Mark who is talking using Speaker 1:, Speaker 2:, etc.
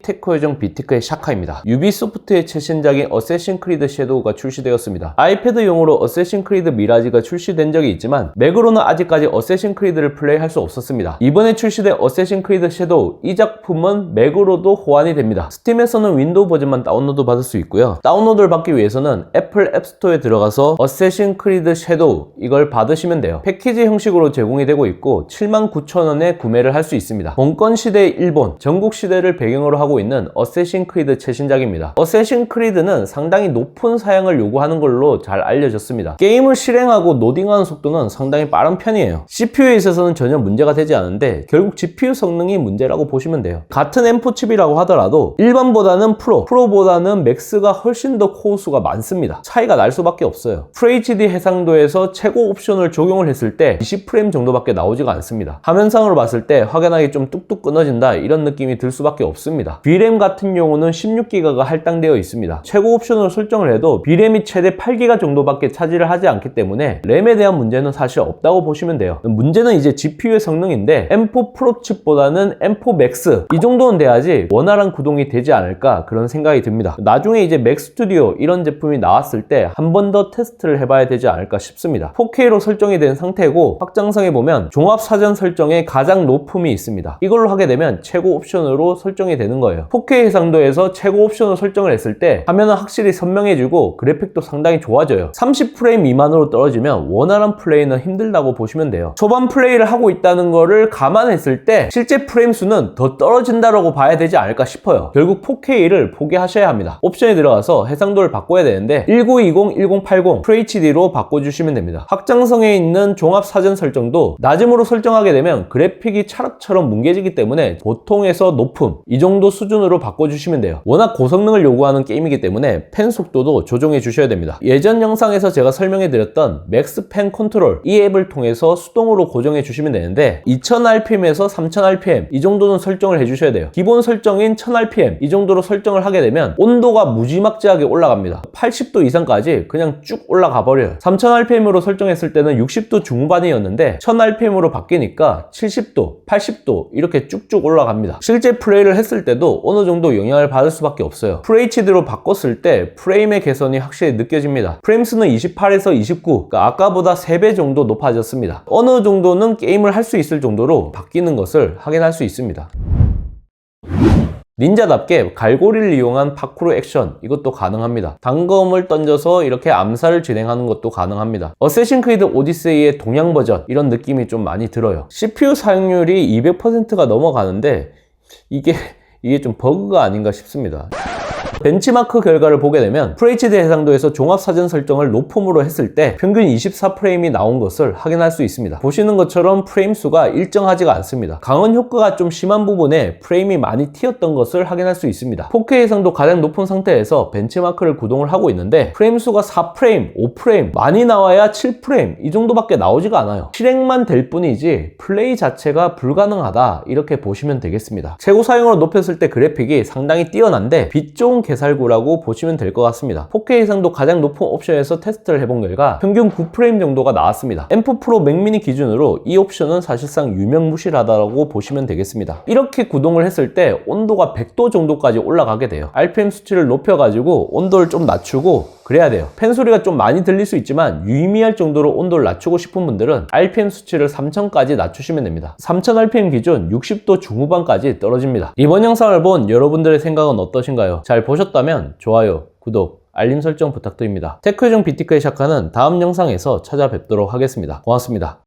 Speaker 1: 테크 요정 비티크의 샤카입니다. 유비소프트의 최신작인 어쌔신 크리드 섀도우가 출시되었습니다. 아이패드용으로 어쌔신 크리드 미라지가 출시된 적이 있지만 맥으로는 아직까지 어쌔신 크리드를 플레이할 수 없었습니다. 이번에 출시된 어쌔신 크리드 섀도우, 이 작품은 맥으로도 호환이 됩니다. 스팀에서는 윈도우 버전만 다운로드 받을 수 있고요. 다운로드를 받기 위해서는 애플 앱스토어에 들어가서 어쌔신 크리드 섀도우 이걸 받으시면 돼요. 패키지 형식으로 제공이 되고 있고 79,000원에 구매를 할 수 있습니다. 봉건 시대의 일본, 전국 시대를 배경으로 하고 있는 어쌔신 크리드 최신작입니다. 어쌔신 크리드는 상당히 높은 사양을 요구하는 걸로 잘 알려졌습니다. 게임을 실행하고 노딩하는 속도는 상당히 빠른 편이에요. CPU에 있어서는 전혀 문제가 되지 않은데 결국 GPU 성능이 문제라고 보시면 돼요. 같은 M4 칩이라고 하더라도 일반보다는 프로보다는 맥스가 훨씬 더 코어 수가 많습니다. 차이가 날 수밖에 없어요. FHD 해상도에서 최고 옵션을 적용을 했을 때 20프레임 정도밖에 나오지가 않습니다. 화면상으로 봤을 때 확연하게 좀 뚝뚝 끊어진다 이런 느낌이 들 수밖에 없습니다. V램 같은 경우는 16기가가 할당되어 있습니다. 최고 옵션으로 설정을 해도 V램이 최대 8기가 정도밖에 차지를 하지 않기 때문에 램에 대한 문제는 사실 없다고 보시면 돼요. 문제는 이제 GPU의 성능인데 M4 프로 칩보다는 M4 맥스 이 정도는 돼야지 원활한 구동이 되지 않을까 그런 생각이 듭니다. 나중에 이제 맥 스튜디오 이런 제품이 나왔을 때 한 번 더 테스트를 해봐야 되지 않을까 싶습니다. 4K로 설정이 된 상태고 확장성에 보면 종합 사전 설정에 가장 높음이 있습니다. 이걸로 하게 되면 최고 옵션으로 설정이 되는 거예요. 4K 해상도에서 최고 옵션으로 설정을 했을 때 화면은 확실히 선명해지고 그래픽도 상당히 좋아져요. 30프레임 미만으로 떨어지면 원활한 플레이는 힘들다고 보시면 돼요. 초반 플레이를 하고 있다는 거를 감안했을 때 실제 프레임 수는 더 떨어진다라고 봐야 되지 않을까 싶어요. 결국 4K를 포기하셔야 합니다. 옵션에 들어가서 해상도를 바꿔야 되는데 1920, 1080 FHD로 바꿔주시면 됩니다. 확장성에 있는 종합 사전 설정도 낮음으로 설정하게 되면 그래픽이 찰흙처럼 뭉개지기 때문에 보통에서 높음 이 정도 수준으로 바꿔주시면 돼요. 워낙 고성능을 요구하는 게임이기 때문에 펜 속도도 조정해 주셔야 됩니다. 예전 영상에서 제가 설명해 드렸던 맥스 펜 컨트롤 이 앱을 통해서 수동으로 고정해 주시면 되는데 2000rpm에서 3000rpm 이 정도는 설정을 해 주셔야 돼요. 기본 설정인 1000rpm 이 정도로 설정을 하게 되면 온도가 무지막지하게 올라갑니다. 80도 이상까지 그냥 쭉 올라가 버려요. 3000rpm으로 설정했을 때는 60도 중반이었는데 1000rpm으로 바뀌니까 70도, 80도 이렇게 쭉쭉 올라갑니다. 실제 플레이를 했을 때도 어느 정도 영향을 받을 수밖에 없어요. FHD로 바꿨을 때 프레임의 개선이 확실히 느껴집니다. 프레임 수는 28에서 29, 그러니까 아까보다 3배 정도 높아졌습니다. 어느 정도는 게임을 할 수 있을 정도로 바뀌는 것을 확인할 수 있습니다. 닌자답게 갈고리를 이용한 파쿠르 액션 이것도 가능합니다. 단검을 던져서 이렇게 암살을 진행하는 것도 가능합니다. 어쌔신 크리드 오디세이의 동양 버전 이런 느낌이 좀 많이 들어요. CPU 사용률이 200%가 넘어가는데 이게 좀 버그가 아닌가 싶습니다. 벤치마크 결과를 보게 되면 FHD 해상도에서 종합 사전 설정을 높음으로 했을 때 평균 24프레임이 나온 것을 확인할 수 있습니다. 보시는 것처럼 프레임 수가 일정하지가 않습니다. 강원 효과가 좀 심한 부분에 프레임이 많이 튀었던 것을 확인할 수 있습니다. 4K 해상도 가장 높은 상태에서 벤치마크를 구동을 하고 있는데 프레임 수가 4프레임, 5프레임, 많이 나와야 7프레임 이 정도밖에 나오지가 않아요. 실행만 될 뿐이지 플레이 자체가 불가능하다 이렇게 보시면 되겠습니다. 최고 사용으로 높였을 때 그래픽이 상당히 뛰어난데 빛 좋은 개살구라고 보시면 될 것 같습니다. 4K 해상도 가장 높은 옵션에서 테스트를 해본 결과 평균 9프레임 정도가 나왔습니다. M4 프로 맥미니 기준으로 이 옵션은 사실상 유명무실하다고 보시면 되겠습니다. 이렇게 구동을 했을 때 온도가 100도 정도까지 올라가게 돼요. RPM 수치를 높여가지고 온도를 좀 낮추고 그래야 돼요. 팬 소리가 좀 많이 들릴 수 있지만 유의미할 정도로 온도를 낮추고 싶은 분들은 RPM 수치를 3000까지 낮추시면 됩니다. 3000rpm 기준 60도 중후반까지 떨어집니다. 이번 영상을 본 여러분들의 생각은 어떠신가요? 잘 보셨다면 좋아요, 구독, 알림 설정 부탁드립니다. 테크 요정 비티크의 샤카는 다음 영상에서 찾아뵙도록 하겠습니다. 고맙습니다.